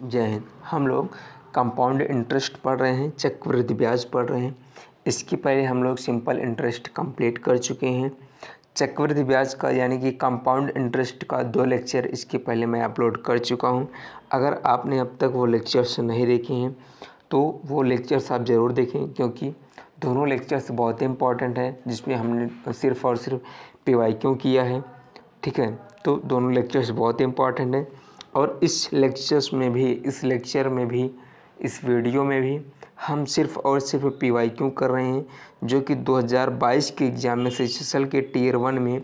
जय हिंद। हम लोग कंपाउंड इंटरेस्ट पढ़ रहे हैं, चक्रवृद्धि ब्याज पढ़ रहे हैं। इसके पहले हम लोग सिंपल इंटरेस्ट कंप्लीट कर चुके हैं। चक्रवृद्धि ब्याज का यानी कि कंपाउंड इंटरेस्ट का 2 लेक्चर इसके पहले मैं अपलोड कर चुका हूं। अगर आपने अब तक वो लेक्चर्स नहीं देखे हैं तो वो लेक्चर्स आप ज़रूर देखें, क्योंकि दोनों लेक्चर्स बहुत ही इंपॉर्टेंट है, जिसमें हमने सिर्फ़ और सिर्फ PYQ किया है। ठीक है, तो दोनों लेक्चर्स बहुत ही इंपॉर्टेंट है। और इस लेक्चर में भी इस वीडियो में भी हम सिर्फ़ और सिर्फ PYQ कर रहे हैं, जो कि 2022 के एग्ज़ाम में SSL के Tier 1 में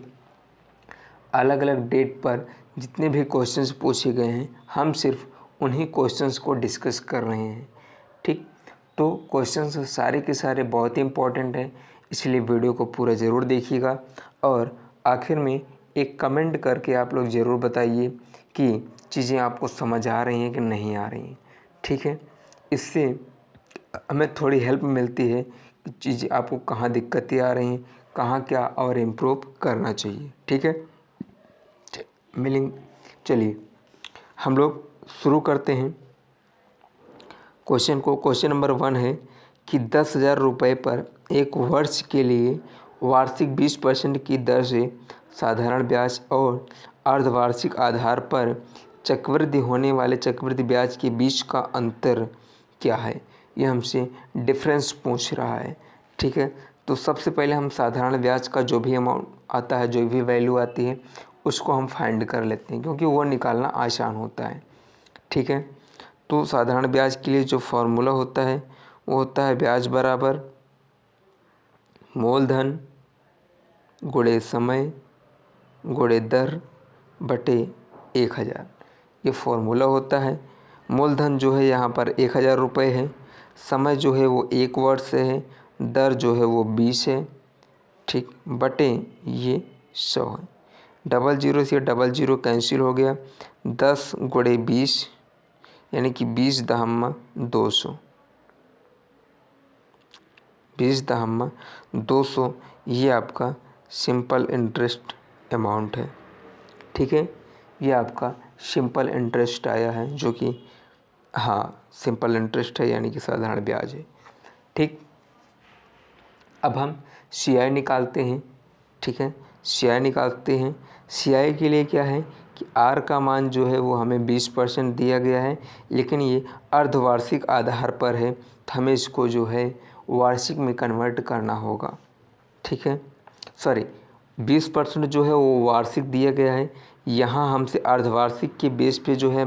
अलग अलग डेट पर जितने भी क्वेश्चंस पूछे गए हैं, हम सिर्फ उन्हीं क्वेश्चंस को डिस्कस कर रहे हैं। ठीक, तो क्वेश्चंस सारे के सारे बहुत ही इंपॉर्टेंट हैं, इसलिए वीडियो को पूरा ज़रूर देखिएगा। और आखिर में एक कमेंट करके आप लोग ज़रूर बताइए कि चीज़ें आपको समझ आ रही हैं कि नहीं आ रही हैं। ठीक है, इससे हमें थोड़ी हेल्प मिलती है कि चीज़ें आपको कहाँ दिक्कतें आ रही हैं, कहाँ क्या और इम्प्रूव करना चाहिए। ठीक है, चलिए हम लोग शुरू करते हैं क्वेश्चन को। क्वेश्चन नंबर 1 है कि 10,000 रुपये पर एक वर्ष के लिए वार्षिक 20% की दर से साधारण ब्याज और अर्धवार्षिक आधार पर चक्रवृद्धि होने वाले चक्रवृद्धि ब्याज के बीच का अंतर क्या है। यह हमसे डिफरेंस पूछ रहा है। ठीक है, तो सबसे पहले हम साधारण ब्याज का जो भी अमाउंट आता है, जो भी वैल्यू आती है, उसको हम फाइंड कर लेते हैं, क्योंकि वो निकालना आसान होता है। ठीक है, तो साधारण ब्याज के लिए जो फॉर्मूला होता है वो होता है ब्याज बराबर मूलधन गुणे समय गुणे दर बटे 1000। ये फॉर्मूला होता है। मूलधन जो है यहाँ पर 1000 रुपये है, समय जो है वो 1 वर्ष है, दर जो है वो 20 है। ठीक, बटे ये 100 है। 00 से 00 कैंसिल हो गया। 10 गुणे 20 यानी कि 20 दहम्मा 200, 20 दहम्मा 200, ये आपका सिंपल इंटरेस्ट अमाउंट है। ठीक है, ये आपका सिंपल इंटरेस्ट आया है, जो कि सिंपल इंटरेस्ट है, यानी कि साधारण ब्याज है। ठीक, अब हम CI निकालते हैं। ठीक है, CI निकालते हैं। CI के लिए क्या है कि R का मान जो है वो हमें 20% दिया गया है, लेकिन ये अर्धवार्षिक आधार पर है, तो हमें इसको जो है वार्षिक में कन्वर्ट करना होगा। ठीक है, सॉरी, 20% जो है वो वार्षिक दिया गया है। यहाँ हमसे अर्धवार्षिक के बेस पे जो है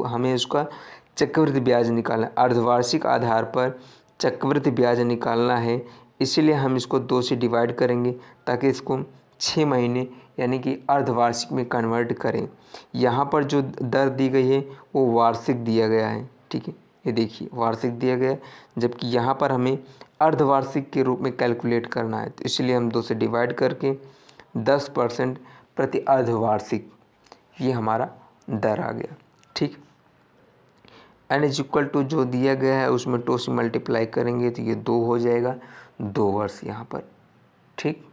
हमें उसका चक्रवृद्धि ब्याज निकालना है। अर्धवार्षिक आधार पर चक्रवृद्धि ब्याज निकालना है, इसीलिए हम इसको 2 से डिवाइड करेंगे, ताकि इसको 6 महीने यानी कि अर्धवार्षिक में कन्वर्ट करें। यहाँ पर जो दर दी गई है वो वार्षिक दिया गया है। ठीक है, ये देखिए वार्षिक दिया गया है, जबकि यहाँ पर हमें अर्धवार्षिक के रूप में कैलकुलेट करना है, तो इसलिए हम 2 से डिवाइड करके 10% प्रति अर्धवार्षिक, ये हमारा दर आ गया। ठीक, n = जो दिया गया है उसमें 2 से मल्टीप्लाई करेंगे तो ये 2 हो जाएगा, 2 वर्ष यहाँ पर। ठीक,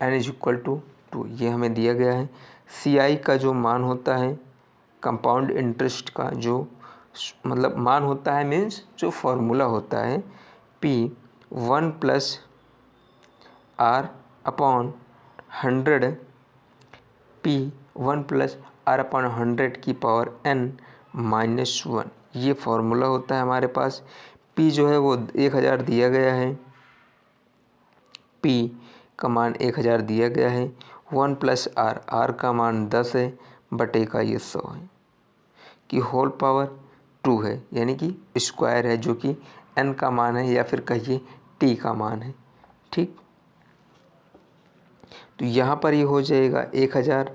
n = 2 ये हमें दिया गया है। CI का जो मान होता है कंपाउंड इंटरेस्ट का, जो मतलब मान होता है, मीन्स जो फॉर्मूला होता है P1 + R/100, P1 + R/100 की पावर n-1, ये फॉर्मूला होता है हमारे पास। P जो है वो 1000 दिया गया है, P का मान 1000 दिया गया है। 1 + R का मान 10 है, बटे का ये 100 है, कि होल पावर 2 है, यानी कि स्क्वायर है, जो कि n का मान है, या फिर कहिए t का मान है। ठीक, तो यहाँ पर ये हो जाएगा 1000,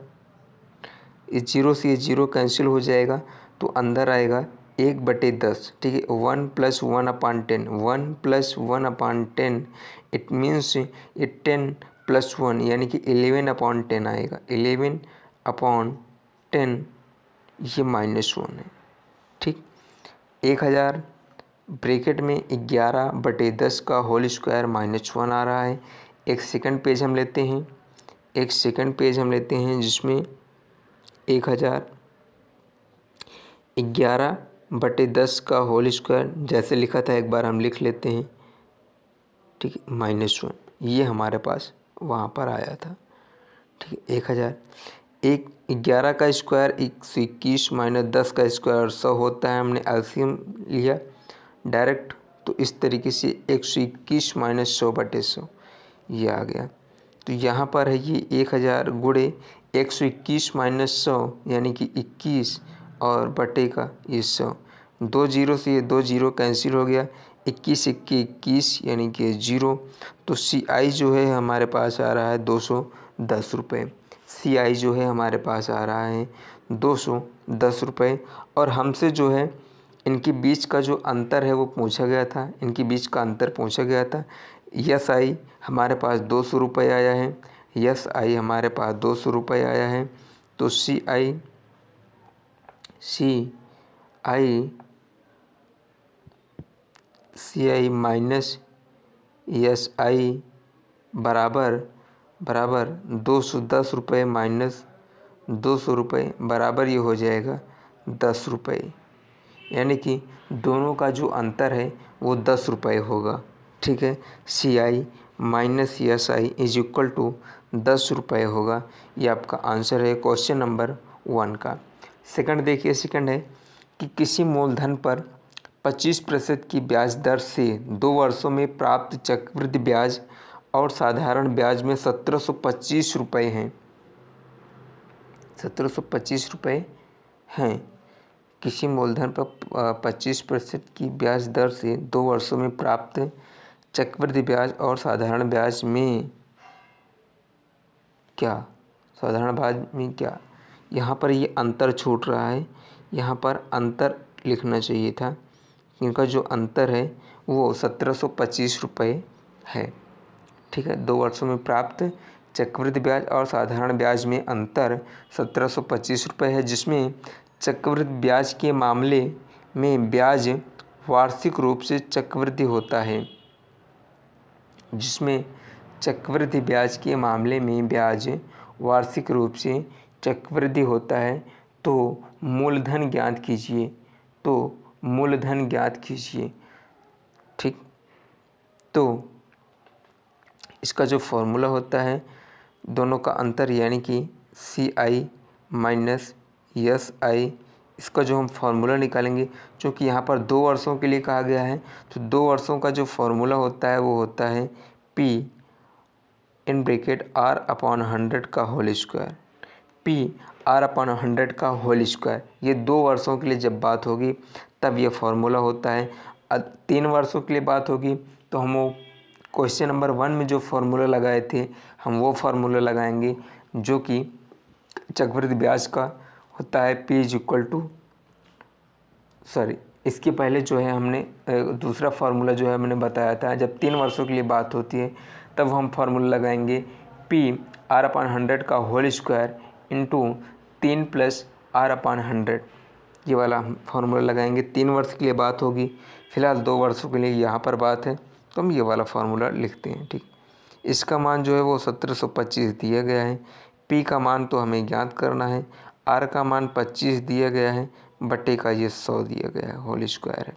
इस 0 से ये 0 कैंसिल हो जाएगा, तो अंदर आएगा 1/10। ठीक है, 1 + 1/10, 1 + 1/10, इट मीन्स ये 10 + 1 यानी कि 11/10 आएगा। 11/10 ये -1 है। ठीक, 1000 ब्रैकेट में 11/10 का होल स्क्वायर -1 आ रहा है। एक सेकंड पेज हम लेते हैं, जिसमें 1000 11 बटे 10 का होल स्क्वायर, जैसे लिखा था एक बार हम लिख लेते हैं, ठीक है, -1, ये हमारे पास वहाँ पर आया था, ठीक है। 1000, 11 का स्क्वायर 121 माइनस 10 का स्क्वायर 100 होता है। हमने एलसीएम लिया डायरेक्ट, तो इस तरीके से 121 माइनस 100 बटे 100 ये आ गया। तो यहाँ पर है ये 1000 गुणे 121 माइनस 100 यानी कि 21 और बटे का ये 100, 2 जीरो से ये 2 जीरो कैंसिल हो गया, 21 इक्की 21 यानी कि 0। तो CI जो है हमारे पास आ रहा है 210 रुपये। CI जो है हमारे पास आ रहा है 210 रुपये। और हमसे जो है इनके बीच का जो अंतर है वो पूछा गया था, इनके बीच का अंतर पूछा गया था। SI हमारे पास 200 रुपये आया है, SI हमारे पास 200 रुपये आया है। तो CI माइनस SI बराबर 210 रुपये माइनस 200 रुपये बराबर ये हो जाएगा 10 रुपये, यानी कि दोनों का जो अंतर है वो 10 रुपये होगा, ठीक है। CI minus SI is equal to 10 रुपये होगा। ये आपका आंसर है क्वेश्चन नंबर 1 का। सेकंड देखिए, सेकंड है कि किसी मूलधन पर 25% की ब्याज दर से 2 वर्षों में प्राप्त चक्रवृद्धि ब्याज और साधारण ब्याज में 1725 रुपये हैं, 1725 रुपये हैं। किसी मूलधन पर 25% की ब्याज दर से 2 वर्षों में प्राप्त चक्रवृद्धि ब्याज और साधारण ब्याज में क्या, साधारण ब्याज में क्या, यहाँ पर ये अंतर छूट रहा है, यहाँ पर अंतर लिखना चाहिए था। इनका जो अंतर है वो 1725 रुपये है, ठीक है। 2 वर्षों में प्राप्त चक्रवृद्धि ब्याज और साधारण ब्याज में अंतर 1725 रुपये है, जिसमें चक्रवृद्धि ब्याज के मामले में ब्याज वार्षिक रूप से चक्रवृद्धि होता है, जिसमें चक्रवृद्धि ब्याज के मामले में ब्याज वार्षिक रूप से चक्रवृद्धि होता है। तो मूलधन ज्ञात कीजिए, तो मूलधन ज्ञात कीजिए, ठीक। तो इसका जो फॉर्मूला होता है दोनों का अंतर यानी कि CI माइनस SI, इसका जो हम फार्मूला निकालेंगे, क्योंकि यहाँ पर 2 वर्षों के लिए कहा गया है, तो 2 वर्षों का जो फार्मूला होता है वो होता है P इन ब्रैकेट R/100 का होल स्क्वायर, P R/100 का होल स्क्वायर। ये 2 वर्षों के लिए जब बात होगी तब ये फार्मूला होता है। 3 वर्षों के लिए बात होगी तो हम वो क्वेश्चन नंबर 1 में जो फार्मूला लगाए थे हम वो फार्मूला लगाएंगे, जो कि चक्रवृद्धि ब्याज का होता है P is equal to, sorry इसके पहले जो है हमने दूसरा फार्मूला जो है मैंने बताया था, जब 3 वर्षों के लिए बात होती है तब हम फार्मूला लगाएंगे P R/100 का whole square into 3 plus R/100, ये वाला फार्मूला लगाएंगे। 3 वर्ष के लिए बात होगी, फिलहाल 2 वर्षों के लिए यहाँ पर बात है तो हम ये वाला फार्मूला लिखते हैं, ठीक। इसका मान जो है वो 1725 दिया गया है, P का मान तो हमें ज्ञात करना है, R का मान 25 दिया गया है, बटे का ये 100 दिया गया है, होल स्क्वायर है।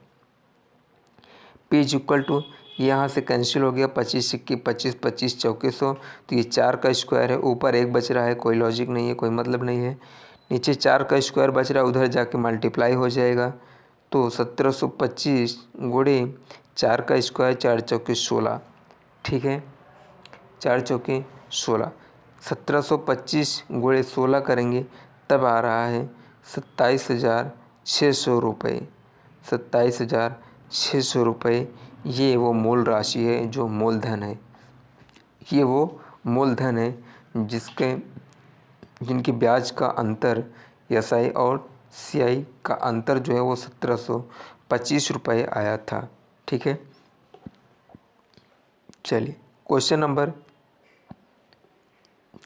P इज इक्वल टू, यहाँ से कैंसिल हो गया, 25 सिक्की 25, 25 चौके 100, तो ये 4 का स्क्वायर है, ऊपर 1 बच रहा है, कोई लॉजिक नहीं है, कोई मतलब नहीं है। नीचे 4 का स्क्वायर बच रहा है, उधर जाके मल्टीप्लाई हो जाएगा, तो 1725 गुणे 4 का स्क्वायर 4 चौके 16, ठीक है, 4 चौके 16, 1725 गुणे 16 करेंगे तब आ रहा है 27,600 रुपये, 27,600 रुपये। ये वो मूल राशि है जो मूलधन है, ये वो मूलधन है जिनके ब्याज का अंतर SI और CI का अंतर जो है वो 1725 रुपये आया था, ठीक है। चलिए क्वेश्चन नंबर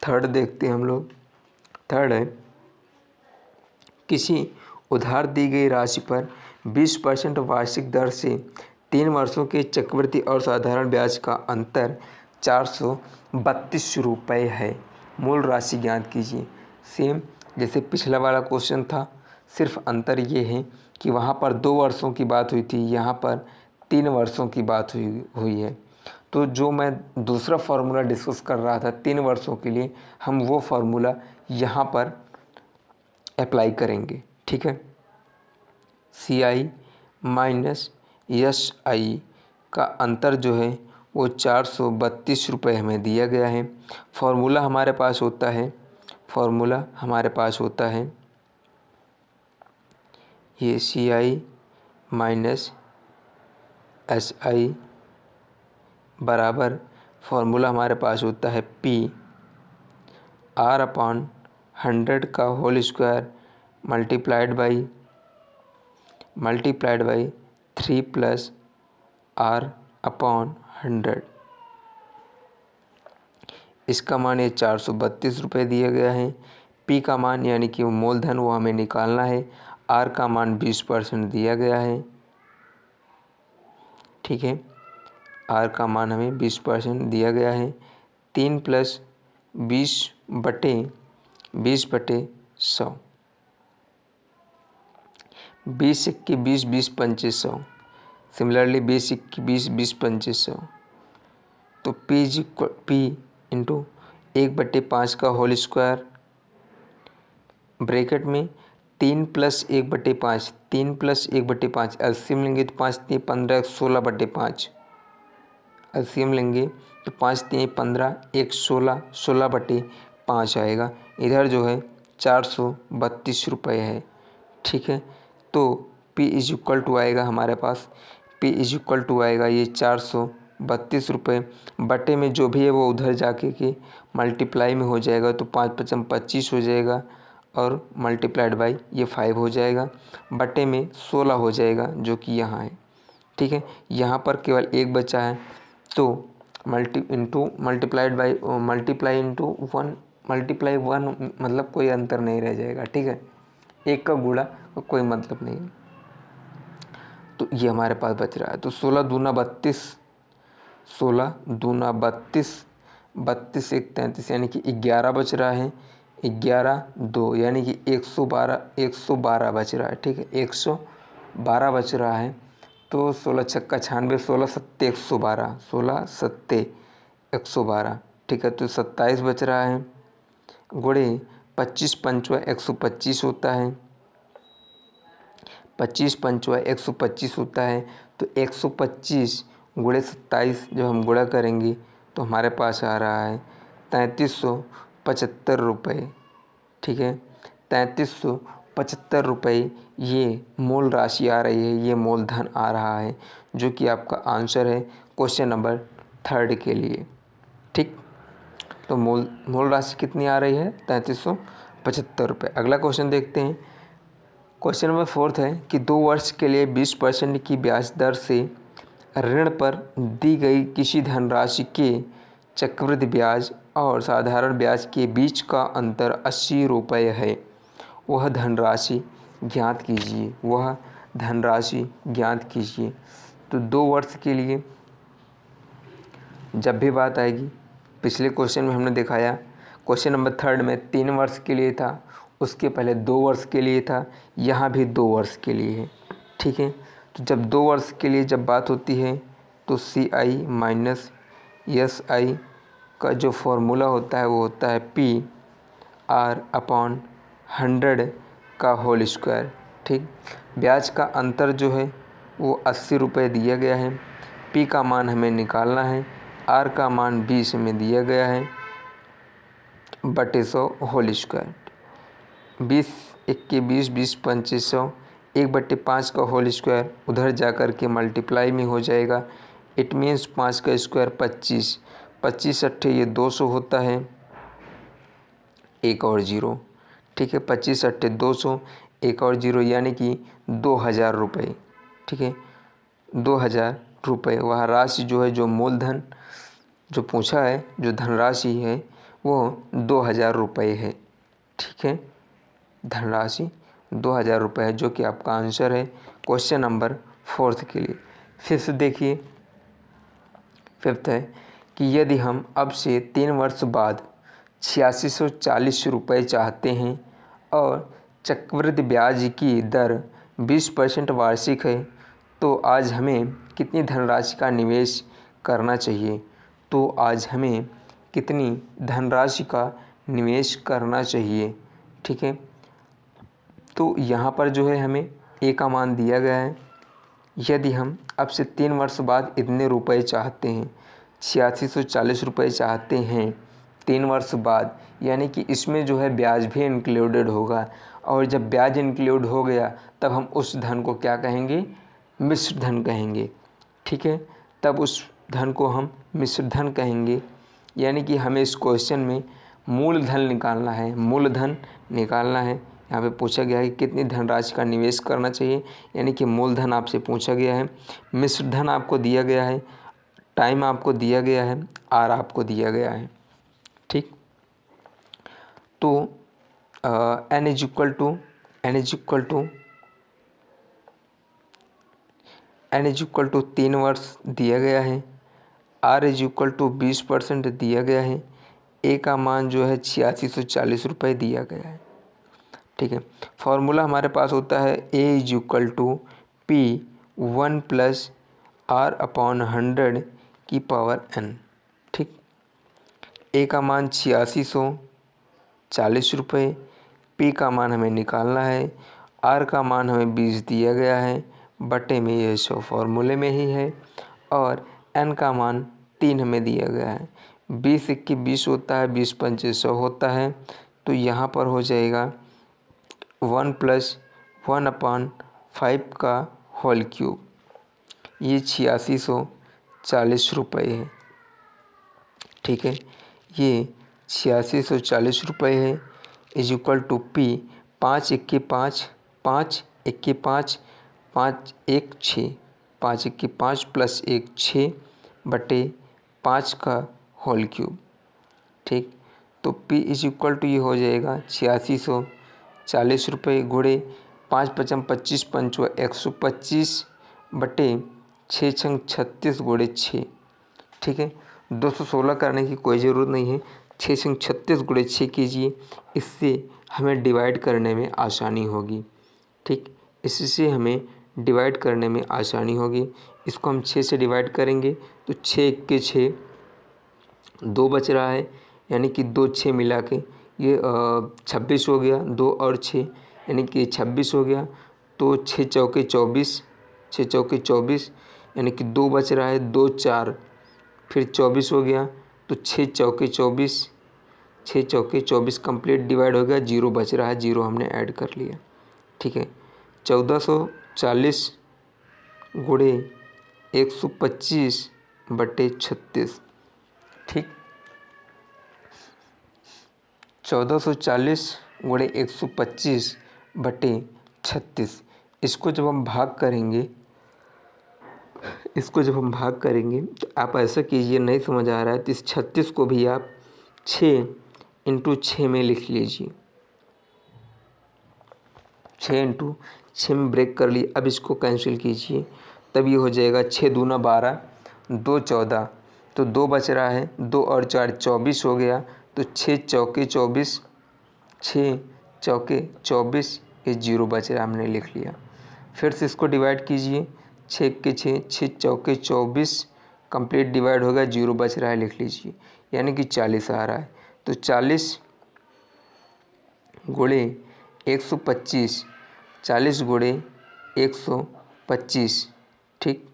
3 देखते हैं हम लोग। 3 है, किसी उधार दी गई राशि पर 20% वार्षिक दर से 3 वर्षों के चक्रवृद्धि और साधारण ब्याज का अंतर 432 रुपये है। मूल राशि ज्ञात कीजिए। सेम जैसे पिछला वाला क्वेश्चन था, सिर्फ अंतर ये है कि वहाँ पर 2 वर्षों की बात हुई थी, यहाँ पर 3 वर्षों की बात हुई है। तो जो मैं दूसरा फार्मूला डिस्कस कर रहा था 3 वर्षों के लिए, हम वो फार्मूला यहाँ पर अप्लाई करेंगे। ठीक है, CI माइनस SI का अंतर जो है वो 432 रुपये हमें दिया गया है। फार्मूला हमारे पास होता है ये CI माइनस SI बराबर फार्मूला हमारे पास होता है P R/100 का whole square multiplied by 3 plus R/100। इसका मान ये 432 रुपये दिया गया है। P का मान यानी कि मूलधन वो हमें निकालना है। R का मान 20% दिया गया है। ठीक है, R का मान हमें 20% दिया गया है। 3 प्लस 20 बटे 100, 20 इक्की 20, 20 पंचे 100। सिमिलरली 20 इक्की 20, 20 पंचे 100। तो P इंटू 1/5 का होल स्क्वायर ब्रैकेट में 3 प्लस 1/5, 3 प्लस 1/5 एलसीएम लेंगे तो 5 3 15 16/5। एलसीएम लेंगे तो 5 3 15 1 16, 16/5 आएगा। इधर जो है 432 रुपये है। ठीक है, तो P इज इक्वल टू आएगा हमारे पास, P इज इक्वल टू आएगा ये 432 रुपये बटे में जो भी है वो उधर जाके के मल्टीप्लाई में हो जाएगा। तो 5 5 25 हो जाएगा और मल्टीप्लाइड बाई ये 5 हो जाएगा, बटे में 16 हो जाएगा जो कि यहाँ है। ठीक है, यहाँ पर केवल एक बचा है तो मल्टीप्लाई इंटू 1 मतलब कोई अंतर नहीं रह जाएगा। ठीक है, एक का गुणा कोई मतलब नहीं। तो ये हमारे पास बच रहा है। तो 16 दूना 32, 16 दूना 32, 32 एक 33 यानी कि 11 बच रहा है। 11 2 यानी कि 112 बच रहा है। ठीक है, 112 बच रहा है। तो 16 छक्का 96, 16 सत्ते 112, 16 सत्ते 112। ठीक है, तो 27 बच रहा है। गुणे 25 पंचवा 125 होता है। 25 पंचवा 125 होता है। तो 125 गुणे 27 जब हम गुणा करेंगे तो हमारे पास आ रहा है 3375 रुपये। ठीक है, 3375 रुपये ये मूल राशि आ रही है, ये मूलधन आ रहा है, जो कि आपका आंसर है क्वेश्चन नंबर 3 के लिए। ठीक, तो मूल राशि कितनी आ रही है? 3375 रुपये। अगला क्वेश्चन देखते हैं। क्वेश्चन नंबर 4 है कि 2 वर्ष के लिए 20% की ब्याज दर से ऋण पर दी गई किसी धनराशि के चक्रवृद्धि ब्याज और साधारण ब्याज के बीच का अंतर 80 रुपये है। वह धनराशि ज्ञात कीजिए। तो 2 वर्ष के लिए जब भी बात आएगी, पिछले क्वेश्चन में हमने दिखाया, क्वेश्चन नंबर 3 में 3 वर्ष के लिए था, उसके पहले 2 वर्ष के लिए था, यहाँ भी 2 वर्ष के लिए है। ठीक है, तो जब 2 वर्ष के लिए जब बात होती है तो CI माइनस SI का जो फॉर्मूला होता है वो होता है P R/100 का होल स्क्वायर। ठीक, ब्याज का अंतर जो है वो 80 रुपये दिया गया है। P का मान हमें निकालना है, R का मान 20 में दिया गया है, बटे 100 होल स्क्वायर। 20 इक्की 20, 20 पंचे 100, 1/5 का होल स्क्वायर उधर जा कर के मल्टीप्लाई में हो जाएगा। इट मीन्स 5 का स्क्वायर 25, 25 अट्ठे ये 200 होता है, एक और 0। ठीक है, 25 अट्ठे 200, एक और 0 यानी कि 2000 रुपये। ठीक है, 2000 रुपये वह राशि जो है, जो मूलधन जो पूछा है, जो धनराशि है वो 2000 रुपये है। ठीक है, धनराशि 2000 रुपये है, जो कि आपका आंसर है क्वेश्चन नंबर 4 के लिए। फिर से देखिए, 5th है कि यदि हम अब से 3 वर्ष बाद 8640 रुपये चाहते हैं और चक्रवृद्धि ब्याज की दर 20% वार्षिक है, तो आज हमें कितनी धनराशि का निवेश करना चाहिए? तो आज हमें कितनी धनराशि का निवेश करना चाहिए? ठीक है, तो यहाँ पर जो है हमें ए का मान दिया गया है। यदि हम अब से 3 वर्ष बाद इतने रुपए चाहते हैं, 8640 रुपये चाहते हैं 3 वर्ष बाद, यानी कि इसमें जो है ब्याज भी इंक्लूडेड होगा, और जब ब्याज इंक्लूड हो गया तब हम उस धन को क्या कहेंगे? मिश्र धन कहेंगे। ठीक है, तब उस धन को हम मिश्र धन कहेंगे। यानी कि हमें इस क्वेश्चन में मूलधन निकालना है, मूलधन निकालना है। यहाँ पे पूछा गया है कि कितनी धनराशि का निवेश करना चाहिए, यानी कि मूलधन आपसे पूछा गया है, मिश्र धन आपको दिया गया है, टाइम आपको दिया गया है, आर आपको दिया गया है। ठीक, तो एन इज इक्वल टू 3 वर्ष दिया गया है, आर इज इक्वल टू 20% दिया गया है, ए का मान जो है 8640 रुपये दिया गया है। ठीक है, फॉर्मूला हमारे पास होता है A is equal to P 1 + r/100 की पावर n। ठीक, ए का मान 8640 रुपये, पी का मान हमें निकालना है, आर का मान हमें 20 दिया गया है, बटे में यह 100 फॉर्मूले में ही है, और n का मान 3 हमें दिया गया है। 20 × 20 होता है, 20 × 5 100 होता है, तो यहाँ पर हो जाएगा 1 + 1/5 का होल क्यूब। ये 8640 रुपये है। ठीक है, ये 8640 रुपये है, इज इक्वल टू पी 5 × 5 5 × 5 5 1 6 5 × 5 + 1 6 बटे 5 का होल क्यूब। ठीक, तो P इज इक्वल टू ये हो जाएगा 8640 रुपये गुणे 5 × 5 = 25 5 × 125 बटे 6 × 36 गुणे 6। ठीक है, 216 करने की कोई ज़रूरत नहीं है, 6 × 36 गुणे 6 कीजिए, इससे हमें डिवाइड करने में आसानी होगी। ठीक, इससे हमें डिवाइड करने में आसानी होगी। इसको हम 6 से डिवाइड करेंगे तो 6 × 1 = 6, 2 बच रहा है, यानी कि 2 6 मिला के ये 26 हो गया, 2 और 6 यानी कि 26 हो गया। तो 6 × 4 = 24, 6 × 4 = 24, यानी कि 2 बच रहा है, 2 4 फिर 24 हो गया, तो 6 × 4 = 24, 6 × 4 = 24 कंप्लीट डिवाइड हो गया, 0 बच रहा है, 0 हमने ऐड कर लिया। ठीक है, 1440 गुणे 125 बटे 36। ठीक, 1440 गुणे 125 बटे 36। इसको जब हम भाग करेंगे तो आप ऐसा कीजिए, नहीं समझ आ रहा है तो इस 36 को भी आप 6 × 6 में लिख लीजिए, 6 × 6 में ब्रेक कर लिए। अब इसको कैंसिल कीजिए, तब ये हो जाएगा 6 दूना 12, 2 14, तो 2 बच रहा है, 2 और 4 24 हो गया, तो 6 × 4 = 24, 6 × 4 = 24, ये 0 बच रहा है, हमने लिख लिया। फिर से इसको डिवाइड कीजिए, 6 × 6 6 × 4 = 24 कंप्लीट डिवाइड होगा, 0 बच रहा है, लिख लीजिए, यानी कि 40 आ रहा है। तो 40 गुणे 125, 40 गुणे 125। ठीक,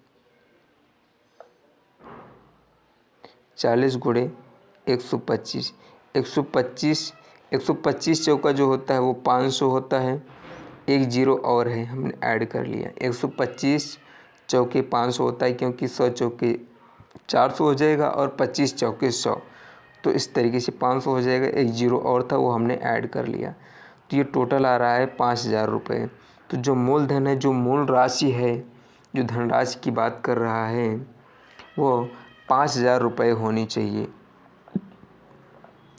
40 गुणे 125, 125 चौका जो होता है वो 500 होता है, एक 0 और है, हमने ऐड कर लिया। 125 चौके 500 होता है, क्योंकि 100 चौके 400 हो जाएगा और 25 चौके 100, तो इस तरीके से 500 हो जाएगा, एक 0 और था वो हमने ऐड कर लिया। तो ये टोटल आ रहा है 5000 रुपये। तो जो मूलधन है, जो मूल राशि है, जो धनराशि की बात कर रहा है, वो 5000 रुपये होनी चाहिए।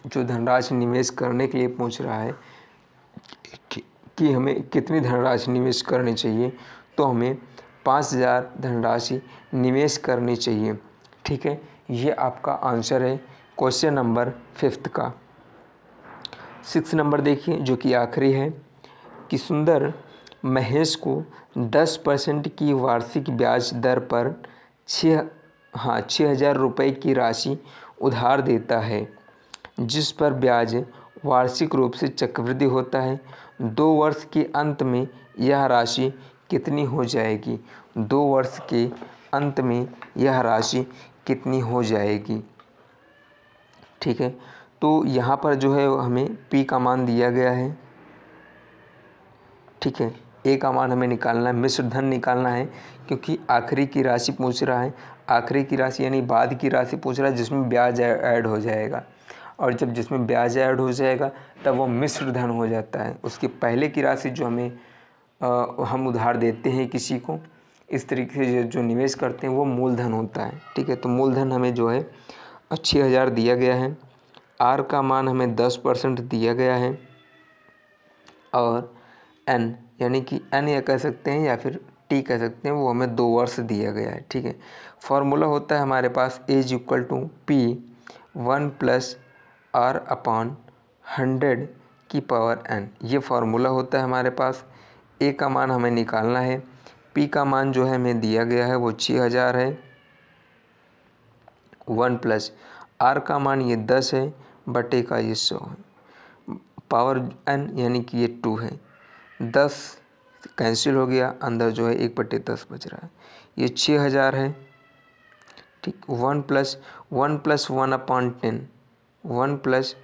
जो धनराशि निवेश करने के लिए पूछ रहा है कि हमें कितनी धनराशि निवेश करनी चाहिए, तो हमें 5000 धनराशि निवेश करनी चाहिए। ठीक है, ये आपका आंसर है क्वेश्चन नंबर 5 का। 6 नंबर देखिए, जो कि आखिरी है, कि सुंदर महेश को 10% की वार्षिक ब्याज दर पर 6,000 रुपये की राशि उधार देता है, जिस पर ब्याज वार्षिक रूप से चक्रवृद्धि होता है। 2 वर्ष के अंत में यह राशि कितनी हो जाएगी? 2 वर्ष के अंत में यह राशि कितनी हो जाएगी? ठीक है, तो यहाँ पर जो है हमें P का मान दिया गया है। ठीक है, A का मान हमें निकालना है, मिश्र धन निकालना है, क्योंकि आखिरी की राशि पूछ रहा है। आखिरी की राशि यानी बाद की राशि पूछ रहा है जिसमें ब्याज ऐड हो जाएगा, और जब जिसमें ब्याज ऐड हो जाएगा तब वो मिश्र धन हो जाता है। उसके पहले की राशि जो हम उधार देते हैं किसी को, इस तरीके से जो निवेश करते हैं वो मूलधन होता है। ठीक है, तो मूलधन हमें जो है 6,000 दिया गया है। R का मान हमें 10% दिया गया है, और N यानी कि N या कह सकते हैं या फिर T कह सकते हैं, वो हमें 2 वर्ष दिया गया है। ठीक है, फॉर्मूला होता है हमारे पास A = P 1 + R/100 की पावर N। ये फार्मूला होता है हमारे पास। A का मान हमें निकालना है। P का मान जो है हमें दिया गया है वो 6,000 है। 1 + R का मान ये 10 है, बटे का ये 100 है। पावर N यानी कि ये 2 है। 10 कैंसिल हो गया, अंदर जो है 1/10 बच रहा है। ये 6,000 है। ठीक, 1 + 1 + 1/10, 1 +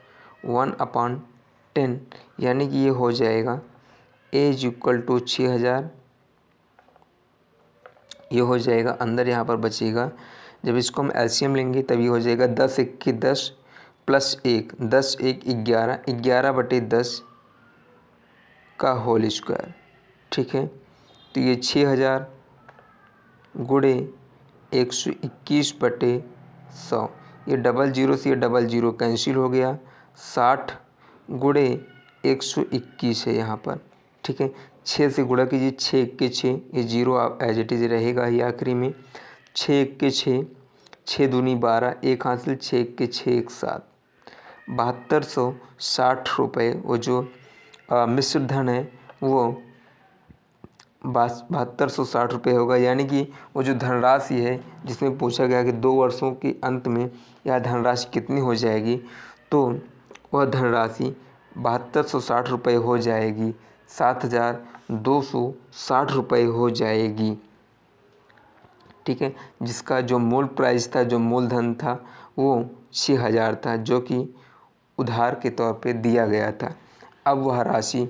1/10 यानी कि ये हो जाएगा A = 6,000। ये हो जाएगा, अंदर यहाँ पर बचेगा, जब इसको हम एलसीएम लेंगे तभी हो जाएगा 10 × 1 = 10 + 1, 10 × 1 = 11, 11/10 का होल स्क्वायर। ठीक है, तो ये 6,000 गुणे 121/100, ये 00 से ये 00 कैंसिल हो गया। 60 गुणे 121 है यहाँ पर। ठीक है, 6 से गुणा कीजिए, 6 × 6, ये 0 आप एज इट इज़ रहेगा ही आखिरी में। 6 × 6, 6 दूनी 12, 1 हासिल, 6 × 6 = 7। 7260 रुपये वो जो मिश्र धन है वो 7260 रुपये होगा। यानी कि वो जो धनराशि है जिसमें पूछा गया कि 2 वर्षों के अंत में यह धनराशि कितनी हो जाएगी, तो वह धनराशि 7260 रुपये हो जाएगी, 7,260 रुपये हो जाएगी। ठीक है, जिसका जो मूल प्राइस था, जो मूलधन था वो 6,000 था, जो कि उधार के तौर पे दिया गया था। अब वह राशि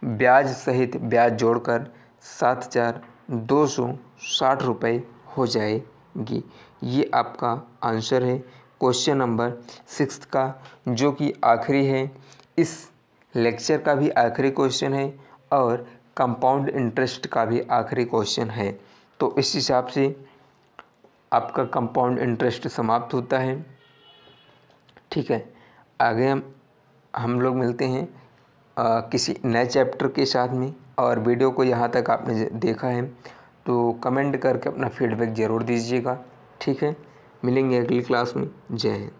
ब्याज सहित ब्याज जोड़कर 7,260 रुपये हो जाएगी। ये आपका आंसर है क्वेश्चन नंबर 6 का, जो कि आखिरी है। इस लेक्चर का भी आखिरी क्वेश्चन है और कंपाउंड इंटरेस्ट का भी आखिरी क्वेश्चन है। तो इस हिसाब से आपका कंपाउंड इंटरेस्ट समाप्त होता है। ठीक है, आगे हम लोग मिलते हैं किसी नए चैप्टर के साथ में। और वीडियो को यहाँ तक आपने देखा है तो कमेंट करके अपना फीडबैक ज़रूर दीजिएगा। ठीक है, मिलेंगे अगली क्लास में। जय हिंद।